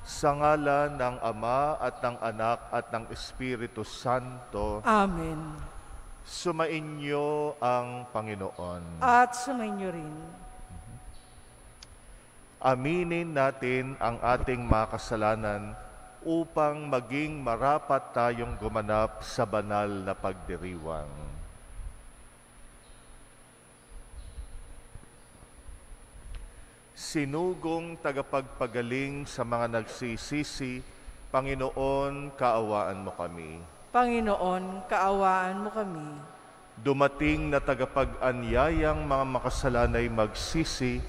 Sa ngalan ng Ama at ng Anak at ng Espiritu Santo. Amen. Sumainyo ang Panginoon. At sumainyo rin. Aminin natin ang ating mga kasalanan upang maging marapat tayong gumanap sa banal na pagdiriwang. Sinugong tagapagpagaling sa mga nagsisisi, Panginoon, kaawaan mo kami. Panginoon, kaawaan mo kami. Dumating na tagapag-anyayang mga makasalanay magsisi,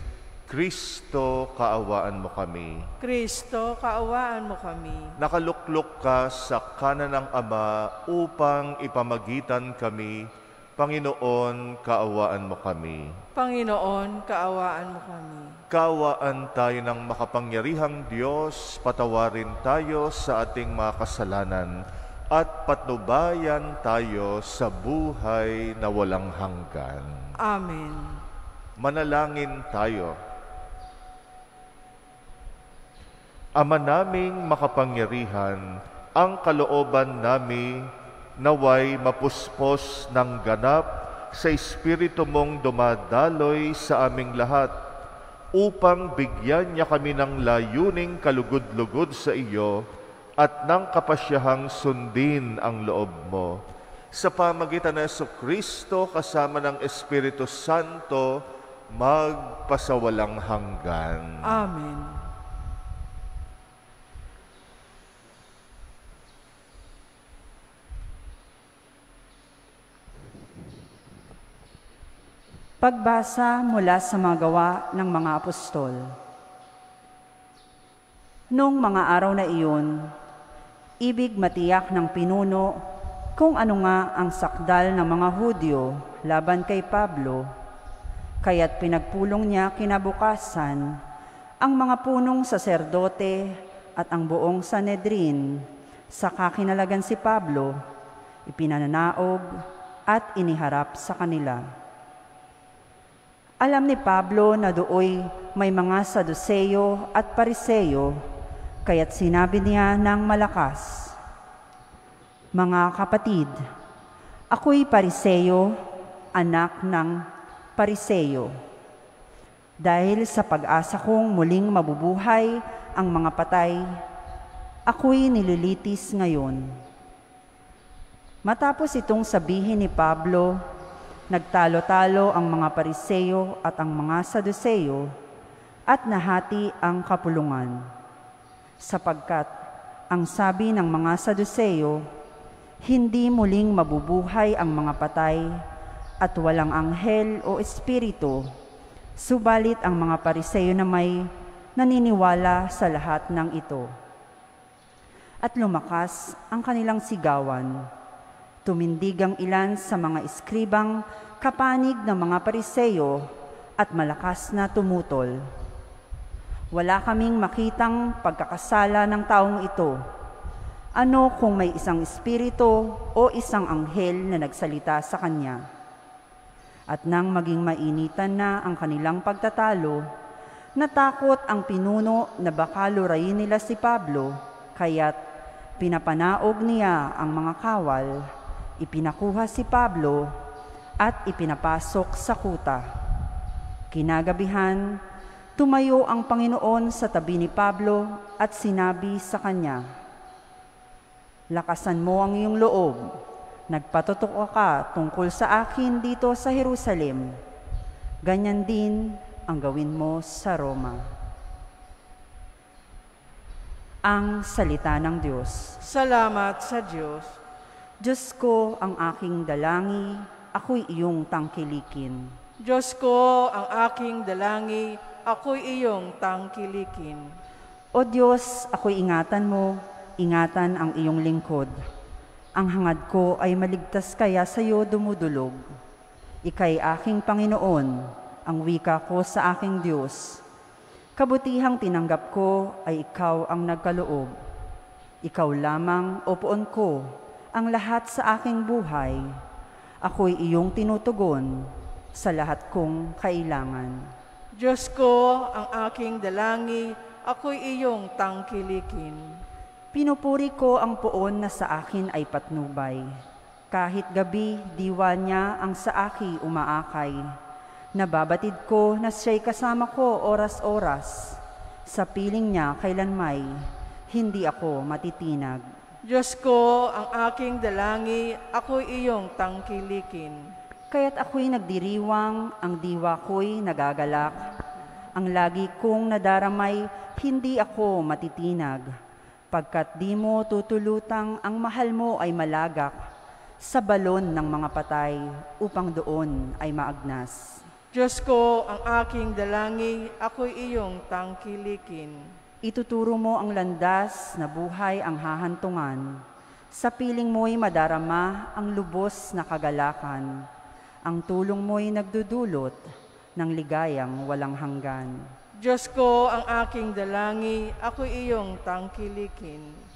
Kristo, kaawaan mo kami. Kristo, kaawaan mo kami. Nakaluklok ka sa kanan ng Ama upang ipamagitan kami, Panginoon, kaawaan mo kami. Panginoon, kaawaan mo kami. Kaawaan tayo ng makapangyarihang Diyos, patawarin tayo sa ating mga kasalanan at patnubayan tayo sa buhay na walang hanggan. Amen. Manalangin tayo. Ama naming makapangyarihan, ang kalooban namin naway mapuspos ng ganap sa Espiritu mong dumadaloy sa aming lahat upang bigyan niya kami ng layuning kalugod-lugod sa iyo at ng kapasyahang sundin ang loob mo. Sa pamagitan ng Jesucristo kasama ng Espiritu Santo, magpasawalang hanggan. Amen. Pagbasa mula sa mga gawa ng mga apostol. Noong mga araw na iyon, ibig matiyak ng pinuno kung ano nga ang sakdal ng mga Hudyo laban kay Pablo, kaya't pinagpulong niya kinabukasan ang mga punong saserdote at ang buong Sanhedrin sa kakinalagan si Pablo, ipinananaog at iniharap sa kanila. Alam ni Pablo na dooy may mga Saduseyo at Pariseyo, kaya't sinabi niya ng malakas, "Mga kapatid, ako'y Pariseyo, anak ng Pariseyo. Dahil sa pag-asa kong muling mabubuhay ang mga patay, ako'y nililitis ngayon." Matapos itong sabihin ni Pablo, nagtalo-talo ang mga Pariseyo at ang mga Saduseyo at nahati ang kapulungan. Sapagkat ang sabi ng mga Saduseyo, hindi muling mabubuhay ang mga patay at walang anghel o espiritu, subalit ang mga Pariseyo na may naniniwala sa lahat ng ito. At lumakas ang kanilang sigawan. Tumindig ang ilan sa mga eskribang kapanig ng mga Pariseyo at malakas na tumutol. Wala kaming makitang pagkakasala ng taong ito. Ano kung may isang espiritu o isang anghel na nagsalita sa kanya? At nang maging mainitan na ang kanilang pagtatalo, natakot ang pinuno na baka lurayin nila si Pablo, kaya't pinapanaog niya ang mga kawal. Ipinakuha si Pablo at ipinapasok sa kuta. Kinagabihan, tumayo ang Panginoon sa tabi ni Pablo at sinabi sa kanya, "Lakasan mo ang iyong loob. Nagpatotoo ka tungkol sa akin dito sa Jerusalem. Ganyan din ang gawin mo sa Roma." Ang salita ng Diyos. Salamat sa Diyos. Diyos ko ang aking dalangi, ako'y iyong tangkilikin. Diyos ko ang aking dalangi, ako'y iyong tangkilikin. O Diyos, ako'y ingatan mo, ingatan ang iyong lingkod. Ang hangad ko ay maligtas kaya sa iyo dumudulog. Ika'y aking Panginoon, ang wika ko sa aking Diyos. Kabutihang tinanggap ko ay ikaw ang nagkaloob. Ikaw lamang, o poon ko, ang lahat sa aking buhay. Ako'y iyong tinutugon sa lahat kong kailangan. Diyos ko ang aking dalangi, ako'y iyong tangkilikin. Pinupuri ko ang poon na sa akin ay patnubay. Kahit gabi, diwa niya ang sa aki umaakay. Nababatid ko na siya'y kasama ko oras-oras. Sa piling niya kailanmay, hindi ako matitinag. Diyos ko, ang aking dalangi, ako'y iyong tangkilikin. Kaya't ako'y nagdiriwang, ang diwa ko'y nagagalak. Ang lagi kong nadaramay, hindi ako matitinag. Pagkat di mo tutulutang, ang mahal mo ay malagak sa balon ng mga patay, upang doon ay maagnas. Diyos ko, ang aking dalangi, ako'y iyong tangkilikin. Ituturo mo ang landas na buhay ang hahantungan. Sa piling mo'y madarama ang lubos na kagalakan. Ang tulong mo'y nagdudulot ng ligayang walang hanggan. Diyos ko, ang aking dalangi, ako'y iyong tangkilikin.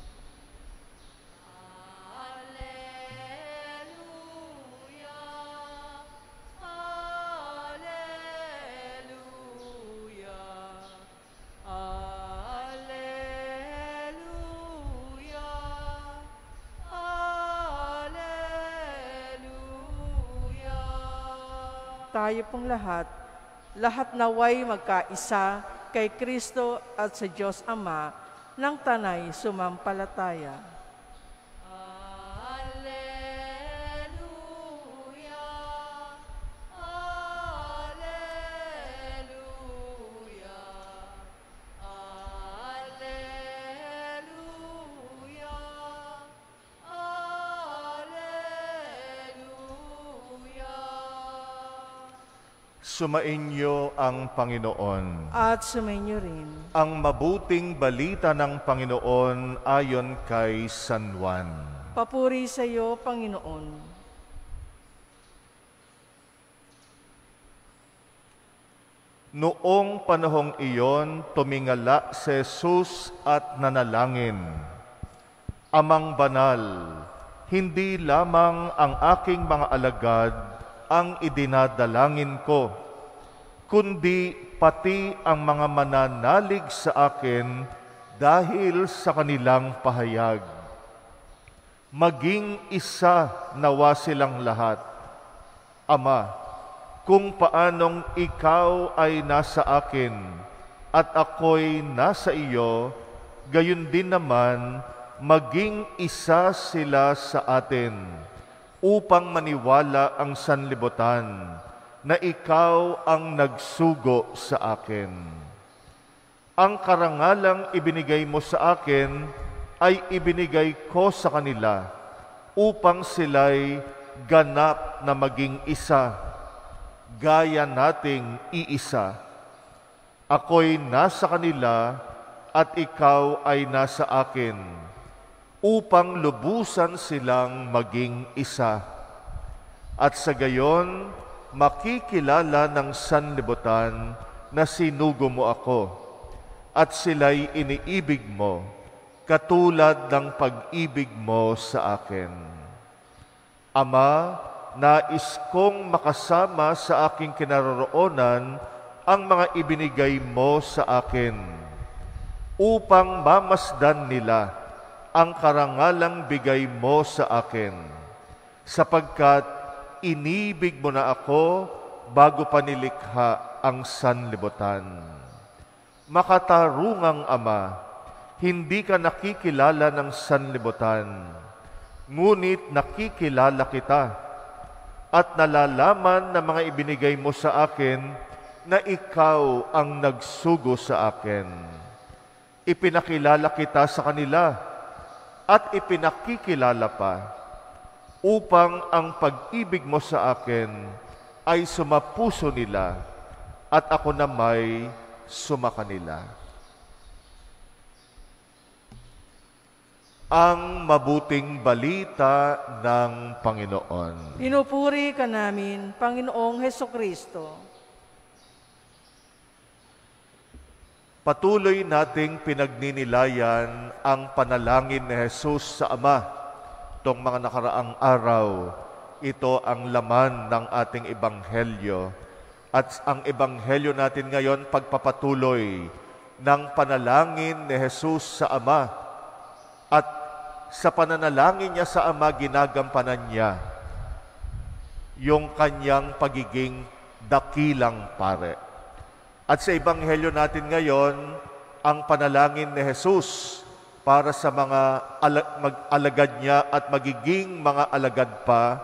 Tayo pong lahat naway magkaisa kay Kristo at sa Diyos Ama ng tanay sumampalataya. Sumainyo ang Panginoon. At sumainyo rin. Ang mabuting balita ng Panginoon ayon kay San Juan. Papuri sa iyo, Panginoon. Noong panahong iyon, tumingala si Jesus at nanalangin. Amang banal, hindi lamang ang aking mga alagad ang idinadalangin ko, kundi pati ang mga mananalig sa akin dahil sa kanilang pahayag. Maging isa nawa silang lahat. Ama, kung paanong ikaw ay nasa akin at ako'y nasa iyo, gayon din naman maging isa sila sa atin, upang maniwala ang sanlibutan na ikaw ang nagsugo sa akin. Ang karangalang ibinigay mo sa akin ay ibinigay ko sa kanila upang sila'y ganap na maging isa, gaya nating iisa. Ako'y nasa kanila at ikaw ay nasa akin, upang lubusan silang maging isa. At sa gayon, makikilala ng sanlibutan na sinugo mo ako, at sila'y iniibig mo, katulad ng pag-ibig mo sa akin. Ama, nais kong makasama sa aking kinaroroonan ang mga ibinigay mo sa akin, upang mamasdan nila ang karangalang bigay mo sa akin, sapagkat inibig mo na ako bago pa nilikha ang sanlibutan. Makatarungang Ama, hindi ka nakikilala ng sanlibutan, ngunit nakikilala kita, at nalalaman ng mga ibinigay mo sa akin na ikaw ang nagsugo sa akin. Ipinakilala kita sa kanila at ipinakikilala pa, upang ang pag-ibig mo sa akin ay sumapuso nila at ako na may sumakanila. Ang mabuting balita ng Panginoon. Pinupuri ka namin, Panginoong Hesukristo. Patuloy nating pinagninilayan ang panalangin ni Jesus sa Ama. Itong mga nakaraang araw, ito ang laman ng ating ebanghelyo. At ang ebanghelyo natin ngayon, pagpapatuloy ng panalangin ni Jesus sa Ama. At sa pananalangin niya sa Ama, ginagampanan niya yung kanyang pagiging dakilang pare. At sa Ebanghelyo natin ngayon, ang panalangin ni Jesus para sa mga alagad niya at magiging mga alagad pa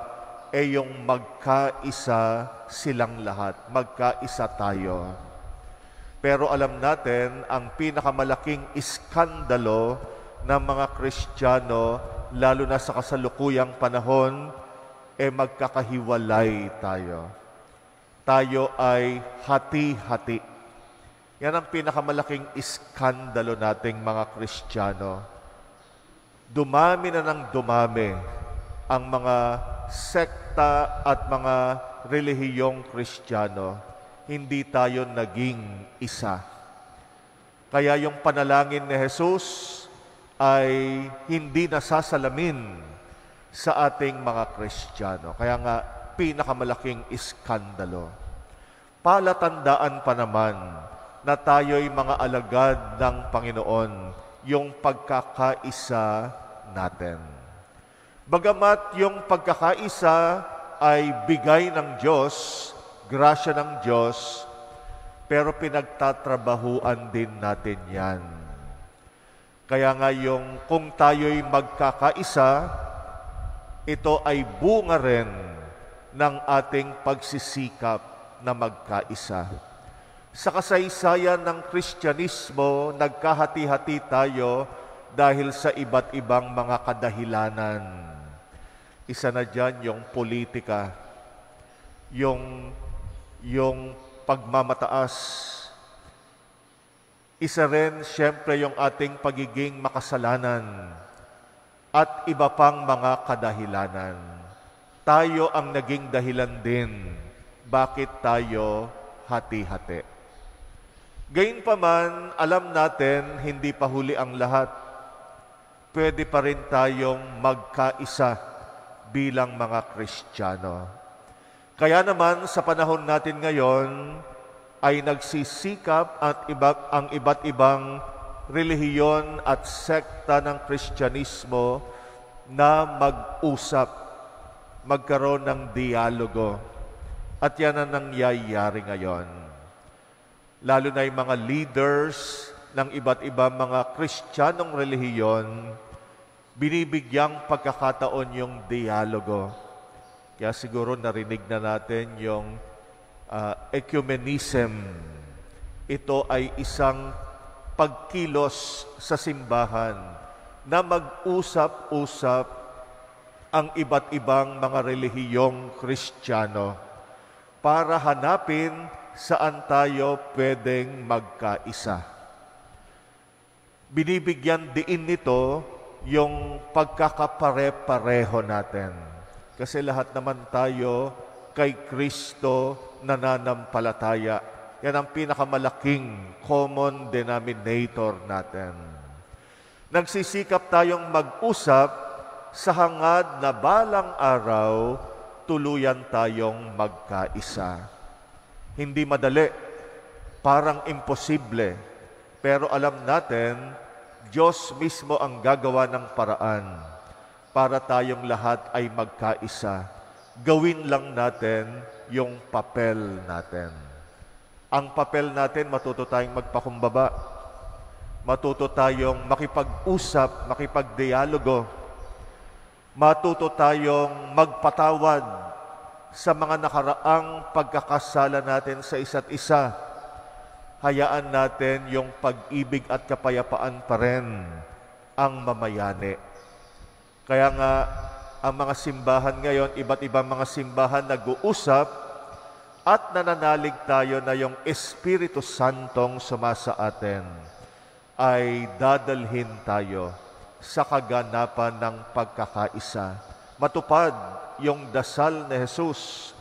ay yung magkaisa silang lahat, magkaisa tayo. Pero alam natin, ang pinakamalaking iskandalo ng mga Kristiyano, lalo na sa kasalukuyang panahon, magkakahiwalay tayo. Tayo ay hati-hati. Yan ang pinakamalaking iskandalo nating mga Kristiyano. Dumami na ng dumami ang mga sekta at mga relihiyong Kristiyano. Hindi tayo naging isa. Kaya yung panalangin ni Jesus ay hindi nasasalamin sa ating mga Kristiyano. Kaya nga, pinakamalaking iskandalo. Palatandaan pa naman na tayo'y mga alagad ng Panginoon, yung pagkakaisa natin. Bagamat yung pagkakaisa ay bigay ng Diyos, grasya ng Diyos, pero pinagtatrabahuan din natin yan. Kaya nga yung kung tayo'y magkakaisa, ito ay bunga rin ng ating pagsisikap na magkaisa. Sa kasaysayan ng Kristyanismo, nagkahati-hati tayo dahil sa iba't ibang mga kadahilanan. Isa na dyan yung politika, yung pagmamataas. Isa rin, siyempre, yung ating pagiging makasalanan at iba pang mga kadahilanan. Tayo ang naging dahilan din bakit tayo hati-hati. Gayunpaman, alam natin, hindi pa huli ang lahat. Pwede pa rin tayong magkaisa bilang mga Kristiyano. Kaya naman, sa panahon natin ngayon, ay nagsisikap ang iba't ibang relihiyon at sekta ng Kristyanismo na mag-usap, magkaroon ng dialogo. At yan ang nangyayari ngayon. Lalo na yung mga leaders ng iba't ibang mga Kristiyanong relihiyon, binibigyang pagkakataon yung dialogo. Kaya siguro narinig na natin yung ecumenism. Ito ay isang pagkilos sa simbahan na mag-usap-usap ang iba't ibang mga relihiyong Kristiyano para hanapin saan tayo pwedeng magkaisa. Binibigyan diin nito yung pagkakapare-pareho natin. Kasi lahat naman tayo kay Kristo nananampalataya. Yan ang pinakamalaking common denominator natin. Nagsisikap tayong mag-usap sa hangad na balang araw, tuluyan tayong magkaisa. Hindi madali, parang imposible, pero alam natin, Diyos mismo ang gagawa ng paraan para tayong lahat ay magkaisa. Gawin lang natin yung papel natin. Ang papel natin, matuto tayong magpakumbaba, matuto tayong makipag-usap, makipag-dialogo, matuto tayong magpatawad sa mga nakaraang pagkakasala natin sa isa't isa. Hayaan natin yung pag-ibig at kapayapaan pa rin ang mamayani. Kaya nga, ang mga simbahan ngayon, iba't ibang mga simbahan nag-uusap at nananalig tayo na yung Espiritu Santong sumasa atin ay dadalhin tayo sa kaganapan ng pagkakaisa. Matupad yung dasal ni Jesus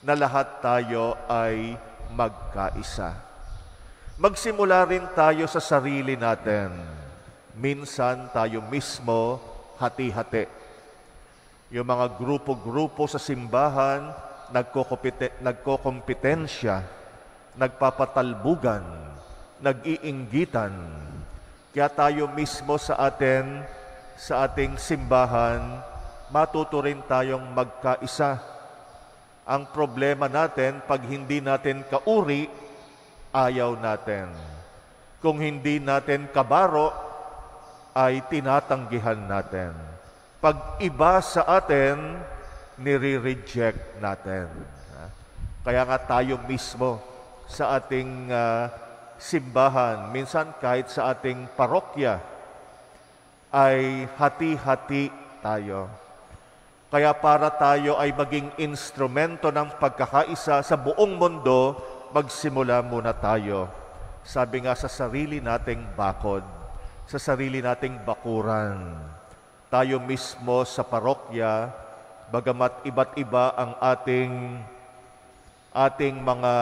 na lahat tayo ay magkaisa. Magsimula rin tayo sa sarili natin. Minsan tayo mismo hati-hati. Yung mga grupo-grupo sa simbahan, nagkokompetensya, nagpapatalbugan, nag-iinggitan. Kaya tayo mismo sa ating simbahan, matuto rin tayong magkaisa. Ang problema natin, pag hindi natin kauri, ayaw natin. Kung hindi natin kabaro, ay tinatanggihan natin. Pag iba sa atin, nire-reject natin. Kaya nga tayo mismo sa ating simbahan, minsan kahit sa ating parokya, ay hati-hati tayo. Kaya para tayo ay maging instrumento ng pagkakaisa sa buong mundo, magsimula muna tayo. Sabi nga sa sarili nating bakod, sa sarili nating bakuran. Tayo mismo sa parokya, bagamat iba't iba ang ating mga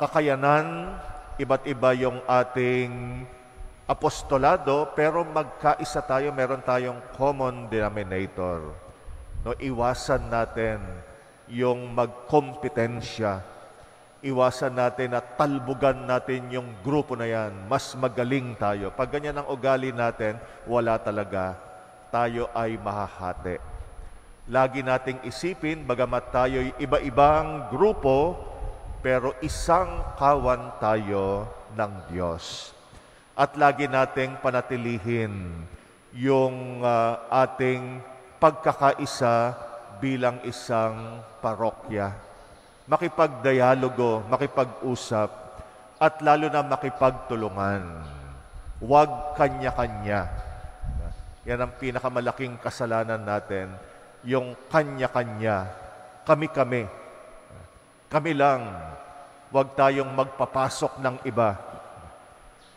kakayanan, iba't iba yung ating apostolado, pero magkaisa tayo, meron tayong common denominator. No, iwasan natin yung magkompetensya. Iwasan natin na talbugan natin yung grupo na yan. Mas magaling tayo. Pag ganyan ang ugali natin, wala talaga. Tayo ay mahahati. Lagi nating isipin, bagamat tayo'y iba-ibang grupo, pero isang kawan tayo ng Diyos. At lagi nating panatilihin yung ating pagkakaisa bilang isang parokya. Makipagdialogo, makipag-usap, at lalo na makipagtulungan. Huwag kanya-kanya. Yan ang pinakamalaking kasalanan natin, yung kanya-kanya, kami-kami. Kami lang, huwag tayong magpapasok ng iba.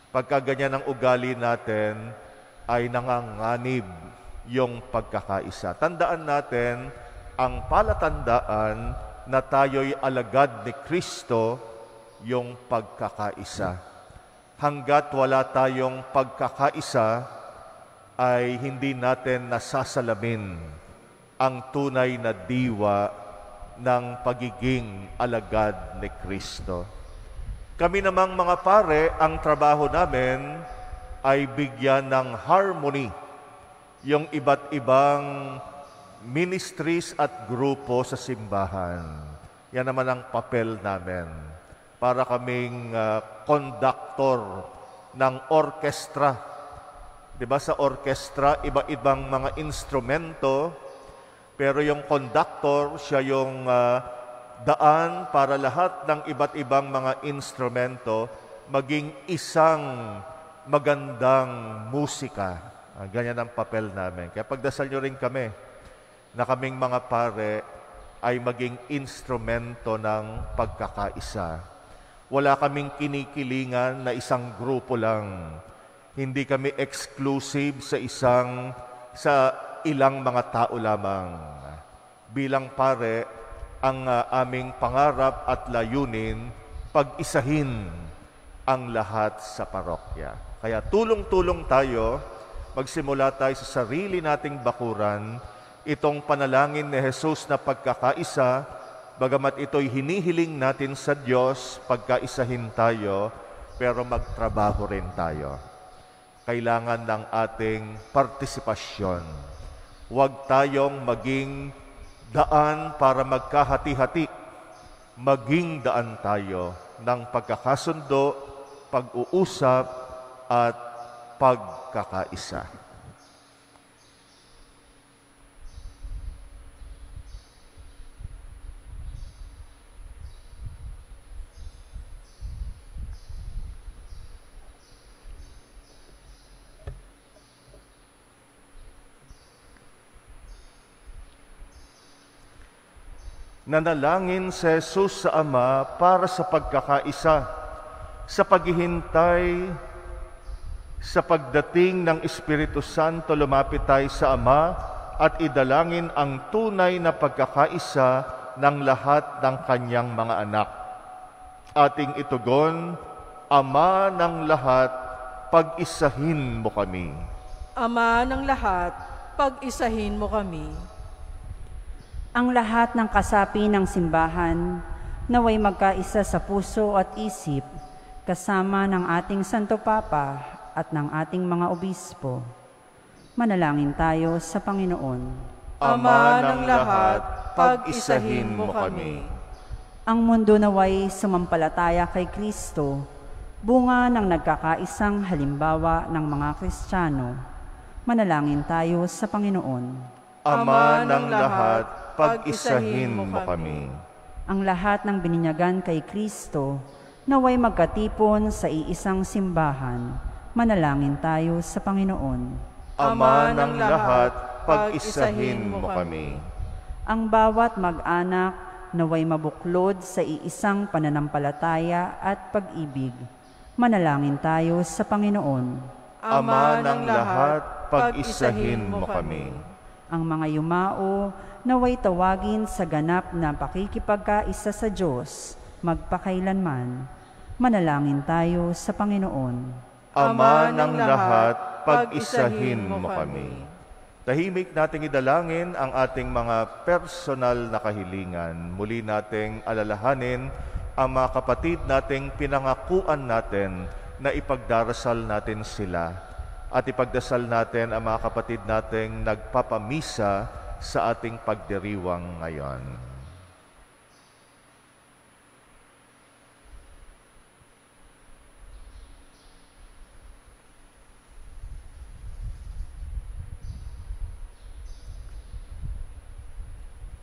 Pagka ganyan ang ugali natin, ay nanganganib yung pagkakaisa. Tandaan natin, ang palatandaan na tayo'y alagad ni Kristo, yung pagkakaisa. Hanggat wala tayong pagkakaisa, ay hindi natin nasasalamin ang tunay na diwa ng pagiging alagad ni Kristo. Kami namang mga pare, ang trabaho namin ay bigyan ng harmony yung iba't ibang ministries at grupo sa simbahan. Yan naman ang papel namin. Para kaming conductor ng orkestra. Diba sa orkestra, iba-ibang mga instrumento, pero yung conductor, siya yung daan para lahat ng iba't ibang mga instrumento maging isang magandang musika. Ganyan ang papel namin. Kaya pagdasal nyo rin kami na kaming mga pare ay maging instrumento ng pagkakaisa. Wala kaming kinikilingan na isang grupo lang. Hindi kami exclusive sa ilang mga tao lamang. Bilang pare, ang aming pangarap at layunin, pag-isahin ang lahat sa parokya. Kaya tulong-tulong tayo, magsimula tayo sa sarili nating bakuran, itong panalangin ni Jesus na pagkakaisa, bagamat ito'y hinihiling natin sa Diyos, pagkaisahin tayo, pero magtrabaho rin tayo. Kailangan ng ating partisipasyon. Huwag tayong maging daan para magkahati-hati. Maging daan tayo ng pagkakasundo, pag-uusap, at pagkakaisa. Nanalangin si Jesus sa Ama para sa pagkakaisa, sa paghihintay sa pagdating ng Espiritu Santo. Lumapit tayo sa Ama at idalangin ang tunay na pagkakaisa ng lahat ng kanyang mga anak. Ating itugon, Ama ng lahat, pag-isahin mo kami. Ama ng lahat, pag-isahin mo kami. Ang lahat ng kasapi ng simbahan naway magkaisa sa puso at isip, kasama ng ating Santo Papa at ng ating mga obispo. Manalangin tayo sa Panginoon. Ama ng lahat, pag-isahin mo kami. Ang mundo naway sumampalataya kay Kristo, bunga ng nagkakaisang halimbawa ng mga Kristiyano. Manalangin tayo sa Panginoon. Ama ng lahat, pag-isahin mo kami. Ang lahat ng bininyagan kay Kristo, naway magkatipon sa iisang simbahan. Manalangin tayo sa Panginoon. Ama ng lahat, pag-isahin mo kami. Ang bawat mag-anak, naway mabuklod sa iisang pananampalataya at pag-ibig. Manalangin tayo sa Panginoon. Ama ng lahat, pag-isahin mo kami. Ang mga yumao, naway tawagin sa ganap na pakikipagkaisa sa Diyos, magpakailanman. Manalangin tayo sa Panginoon. Ama ng lahat, pag-isahin mo kami. Tahimik nating idalangin ang ating mga personal na kahilingan. Muli nating alalahanin ang mga kapatid nating pinangakuan natin na ipagdarasal natin sila. At ipagdasal natin ang mga kapatid nating nagpapamisa sa ating pagdiriwang ngayon.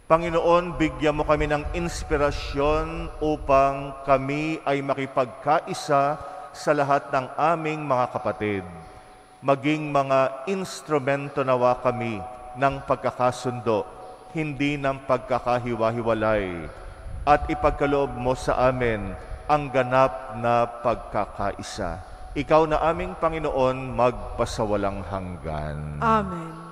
Panginoon, bigyan mo kami ng inspirasyon upang kami ay makipagkaisa sa lahat ng aming mga kapatid. Maging mga instrumento nawa kami ng pagkakasundo, hindi ng pagkakahiwa-hiwalay, at ipagkaloob mo sa amin ang ganap na pagkakaisa. Ikaw na aming Panginoon, magpasawalang hanggan. Amen.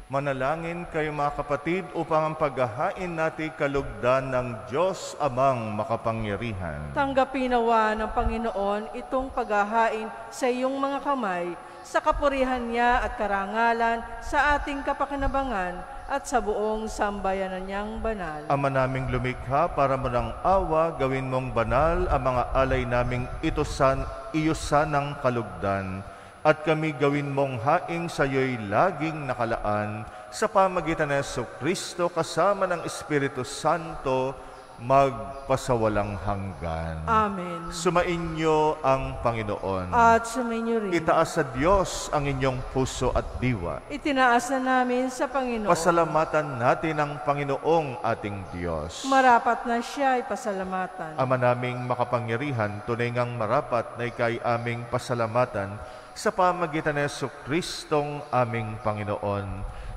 Manalangin kayo mga kapatid upang ang paghahain natin kalugdan ng Diyos Amang makapangyarihan. Tanggapin nawa ng Panginoon itong paghahain sa iyong mga kamay, sa kapurihan niya at karangalan, sa ating kapakinabangan at sa buong sambayanan niyang banal. Ama naming lumikha, para mo ng awa, gawin mong banal ang mga alay naming iyusan ng kalugdan. At kami gawin mong haing sa iyo'y laging nakalaan sa pamagitan ng Jesucristo kasama ng Espiritu Santo magpasawalang hanggan. Amen. Sumainyo ang Panginoon. At sumainyo rin. Itaas sa Diyos ang inyong puso at diwa. Itinaas na namin sa Panginoon. Pasalamatan natin ang Panginoong ating Diyos. Marapat na siya ay pasalamatan. Ama naming makapangyarihan, tunay ngang marapat na ikay aming pasalamatan sa pamagitan ng Jesucristong aming Panginoon.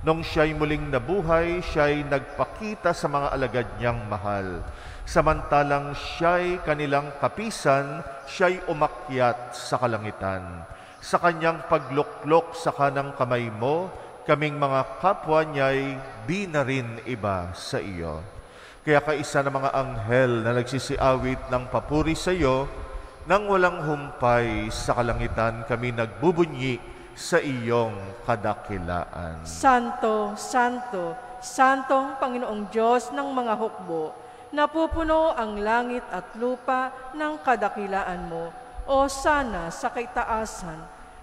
Nung siya'y muling nabuhay, siya'y nagpakita sa mga alagad niyang mahal. Samantalang siya'y kanilang kapisan, siya'y umakyat sa kalangitan. Sa kanyang pagluklok sa kanang kamay mo, kaming mga kapwa niya'y di na rin iba sa iyo. Kaya kaisa ng mga anghel na nagsisiawit ng papuri sa iyo, nang walang humpay sa kalangitan, kami nagbubunyi sa iyong kadakilaan. Santo, Santo, Santong Panginoong Diyos ng mga hukbo, Napupuno ang langit at lupa ng kadakilaan mo. O sana sa kaitaasan,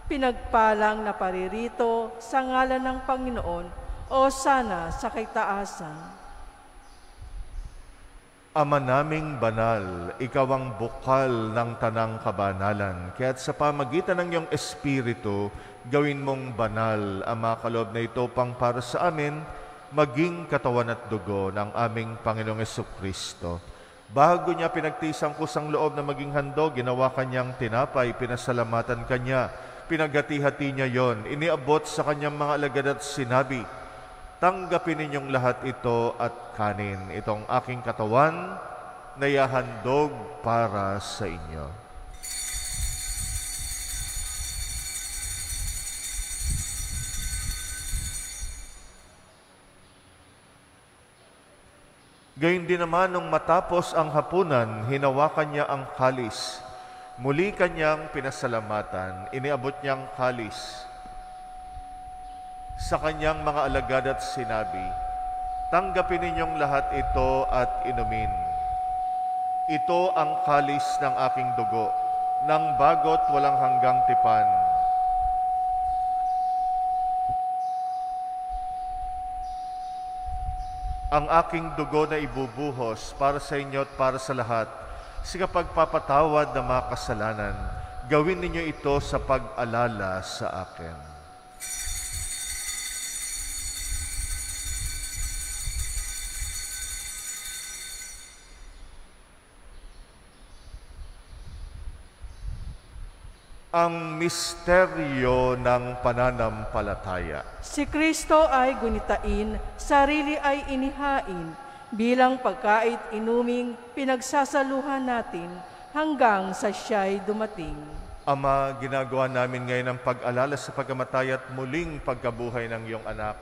pinagpalang na paririto sa ngalan ng Panginoon. O sana sa kaitaasan. Ama naming banal, ikaw ang bukal ng tanang kabanalan. Kaya't sa pamagitan ng iyong Espiritu, gawin mong banal ang mga kaloob na ito pang para sa amin, maging katawan at dugo ng aming Panginoong Jesucristo. Bago niya pinagtisang kusang loob na maging handog, ginawa kanyang tinapay, pinasalamatan kanya, pinaghati-hati niya yon, iniabot sa kanyang mga alagad at sinabi, tanggapin ninyong lahat ito at kanin. Itong aking katawan na ihahandog para sa inyo. Gayun din naman nung matapos ang hapunan, hinawakan niya ang kalis. Muli kanyang pinasalamatan, iniabot niyang kalis sa kanyang mga alagad at sinabi, tanggapin ninyong lahat ito at inumin. Ito ang kalis ng aking dugo, ng bagot walang hanggang tipan. Ang aking dugo na ibubuhos para sa inyo at para sa lahat, sa kapagpapatawad ng mga kasalanan, gawin ninyo ito sa pag-alala sa akin. Ang misteryo ng pananampalataya. Si Kristo ay gunitain, sarili ay inihain, bilang pagkait inuming pinagsasaluhan natin hanggang sa siya'y dumating. Ama, ginagawa namin ngayon ang pag-alala sa pagkamatay at muling pagkabuhay ng iyong anak.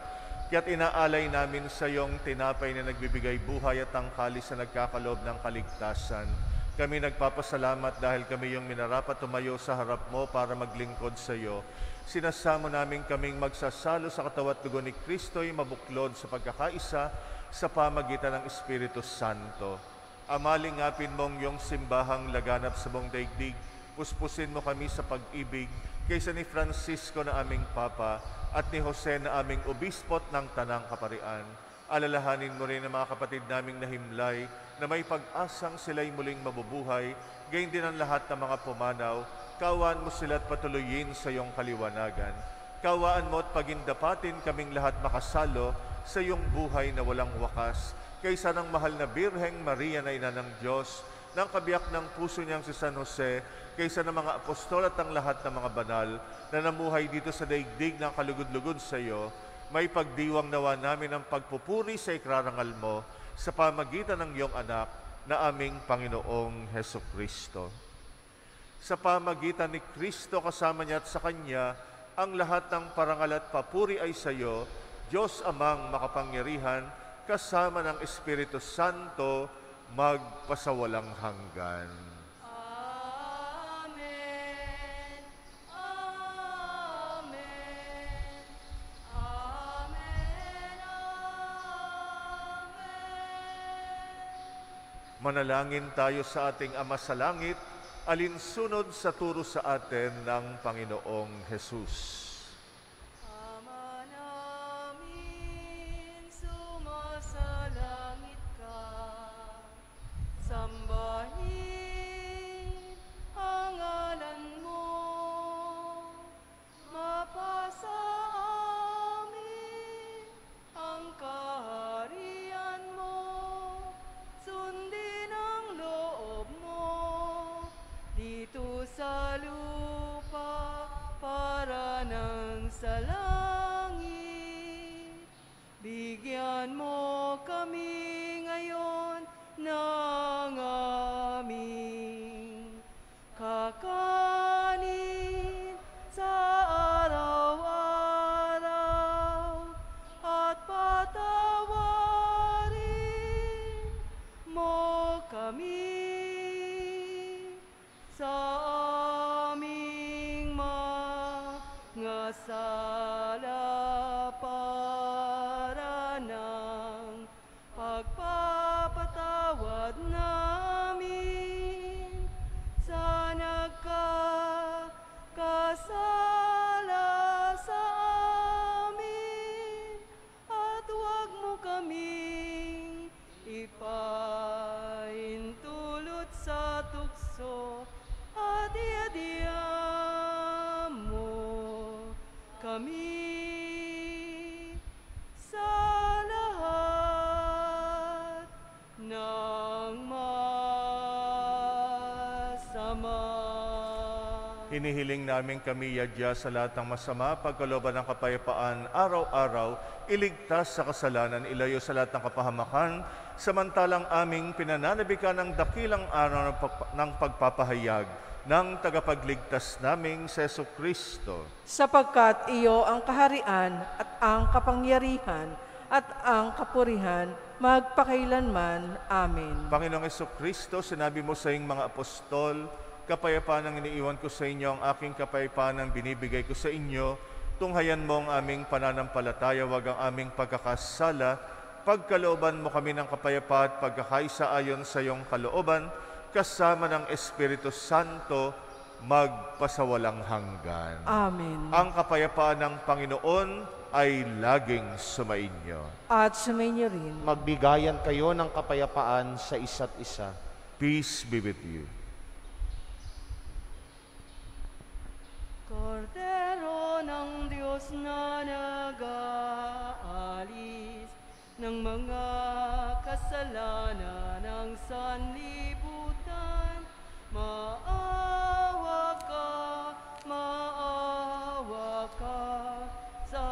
Kaya't inaalay namin sa iyong tinapay na nagbibigay buhay at ang kalis na nagkakaloob ng kaligtasan. Kami nagpapasalamat dahil kami yung minarapat tumayo sa harap mo para maglingkod sa iyo. Sinasamo namin kaming magsasalo sa katawan at dugo ni Kristo'y mabuklod sa pagkakaisa sa pamagitan ng Espiritu Santo. Amalingapin mong yung simbahang laganap sa buong daigdig. Puspusin mo kami sa pag-ibig kaysa ni Francisco na aming Papa at ni Jose na aming Obispot ng Tanang Kaparian. Alalahanin mo rin ang mga kapatid naming nahimlay na may pag-asang sila'y muling mabubuhay, gayon din ang lahat ng mga pumanaw. Kaawaan mo sila at patuloyin sa iyong kaliwanagan. Kaawaan mo at pagindapatin kaming lahat makasalo sa iyong buhay na walang wakas, kaysa ng mahal na Birheng Maria na Ina ng Diyos, ng kabiyak ng puso niyang si San Jose, kaysa ng mga apostol at ang lahat ng mga banal na namuhay dito sa daigdig ng kalugod-lugod sa iyo, may pagdiwang nawa namin ang pagpupuri sa ikrarangal mo sa pamagitan ng iyong anak na aming Panginoong Hesukristo. Sa pamagitan ni Kristo kasama niya at sa Kanya, ang lahat ng parangal at papuri ay sa iyo, Diyos Amang makapangyarihan, kasama ng Espiritu Santo, magpasawalang hanggan. Manalangin tayo sa ating Ama sa Langit, alinsunod sa turo sa atin ng Panginoong Hesus. Ama namin, sumasalangit ka, sambahin ang ngalan mo, mapasa amin ang kaharian mo, sundin ang loob mo dito sa lupa para nang sa langit. Bigyan mo kami ngayon ng aming kakanin sa araw-araw at patawarin mo kami sa aming mga sala para ng pagpapatawad Inihiling namin kami yadya sa lahat ng masama, pagkalooban ng kapayapaan, araw-araw, iligtas sa kasalanan, ilayo sa lahat ng kapahamakan, samantalang aming pinananabikan ng dakilang araw ng pagpapahayag ng tagapagligtas naming si Jesucristo. Sapagkat iyo ang kaharian at ang kapangyarihan at ang kapurihan magpakailanman. Amen. Panginoong Jesucristo, sinabi mo sa iyong mga apostol, kapayapaan ang iniiwan ko sa inyo, ang aking kapayapaan ang binibigay ko sa inyo. Tunghayan mo ang aming pananampalataya, wag ang aming pagkakasala. Pagkalooban mo kami ng kapayapaan at pagkakaisa ayon sa iyong kalooban, kasama ng Espiritu Santo, magpasawalang hanggan. Amen. Ang kapayapaan ng Panginoon ay laging sumainyo. At sumainyo rin. Magbigayan kayo ng kapayapaan sa isa't isa. Peace be with you. Kordero ng Diyos na nag-aalis ng mga kasalanan ng sanlibutan, maawa ka sa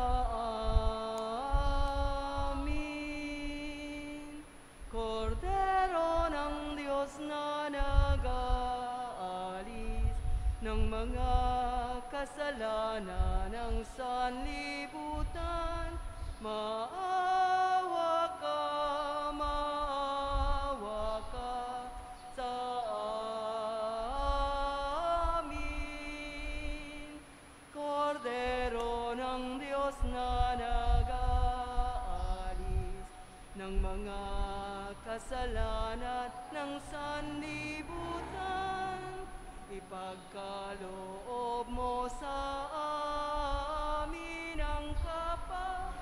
amin. Kordero ng Diyos na nag-aalis ng mga kasalanan ng sanlibutan, maawa ka sa amin. Kordero ng Diyos na nag-aalis ng mga kasalanan ng sanlibutan, ipagkaloob mo sa amin ang kapayapaan.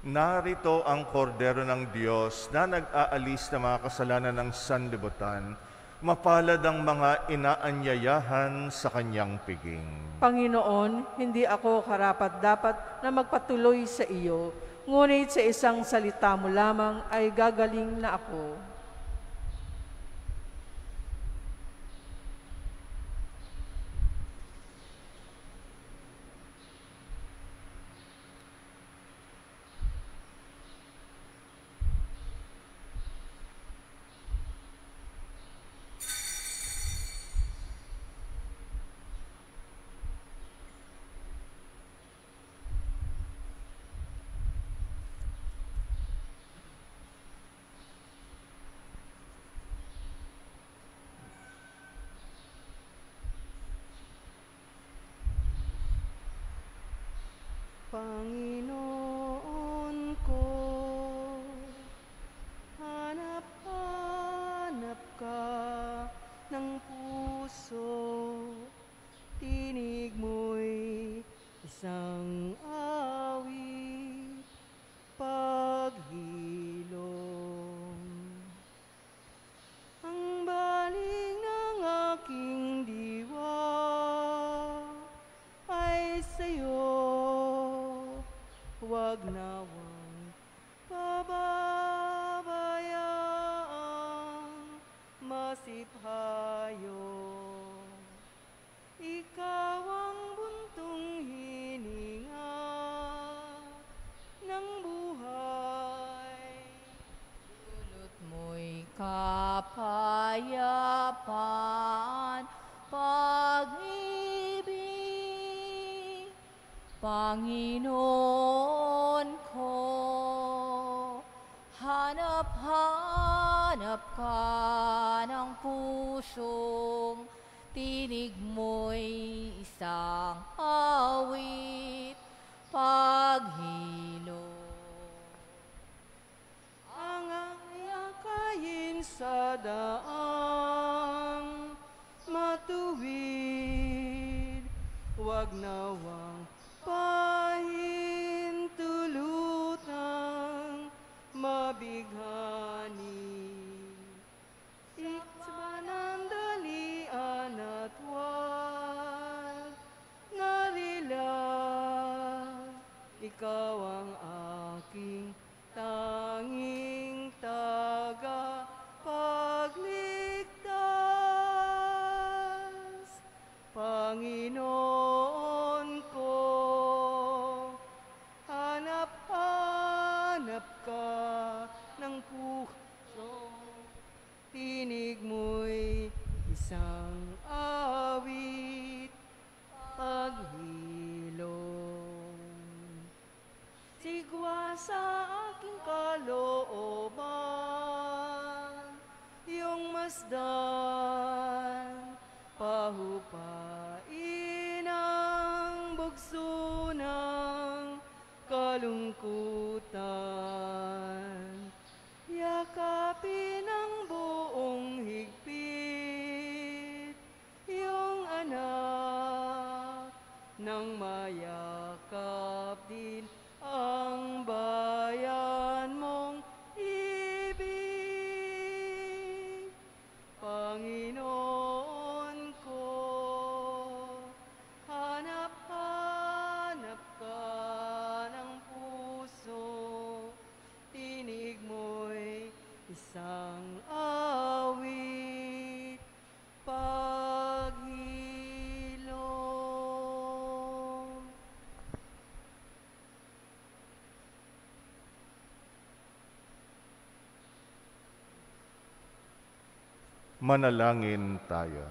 Narito ang kordero ng Diyos na nag-aalis ng mga kasalanan ng sanlibutan. Mapalad ang mga inaanyayahan sa kanyang piging. Panginoon, hindi ako karapat-dapat na magpatuloy sa iyo, ngunit sa isang salita mo lamang ay gagaling na ako. Panginoon ko, hanap-hanap ka ng puso, tinig mo'y isang awit, paghilom. Ang baling ng aking diwa ay sa'yo, huwag nawang pababayaan masiphayo. Ikaw ang buntong hininga ng buhay. Dulot mo'y kapayapaan, pag-ibig, Panginoon ko. Hanap-hanap ka ng pusong, tinig mo'y isang awit, paghilo. Ang ayakayin sa daang matuwid, huwag nawang pahintulutang mabighani. Iksanandalian at wag narila, ikaw ang aking tanging masdan, pahupain ang bugso ng kalungkutan. Yakapin ang buong higpit, iyong anak, nang mayakap din ang bayan mong ibig. Panginoon ko, hanap-hanap ka ng puso, tinig mo'y isang awit, paghilom. Manalangin tayo.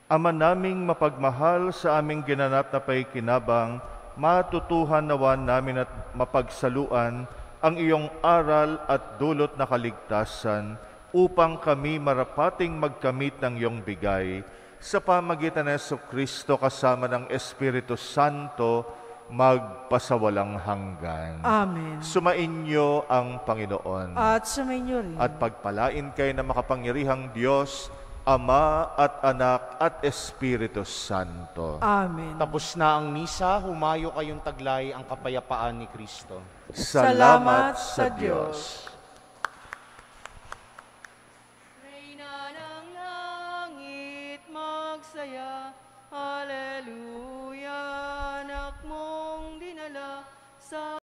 Ama naming mapagmahal, sa aming ginanap na paikinabang, matutuhan nawa namin at mapagsaluan ang iyong aral at dulot na kaligtasan upang kami marapating magkamit ng iyong bigay sa pamagitan ng Jesucristo kasama ng Espiritu Santo magpasawalang hanggan. Amen. Sumainyo ang Panginoon. At sumainyo rin. At pagpalain kayo ng makapangyarihang Diyos, Ama at Anak at Espiritu Santo. Amen. Tapos na ang misa, humayo kayong taglay ang kapayapaan ni Kristo. Salamat sa Diyos.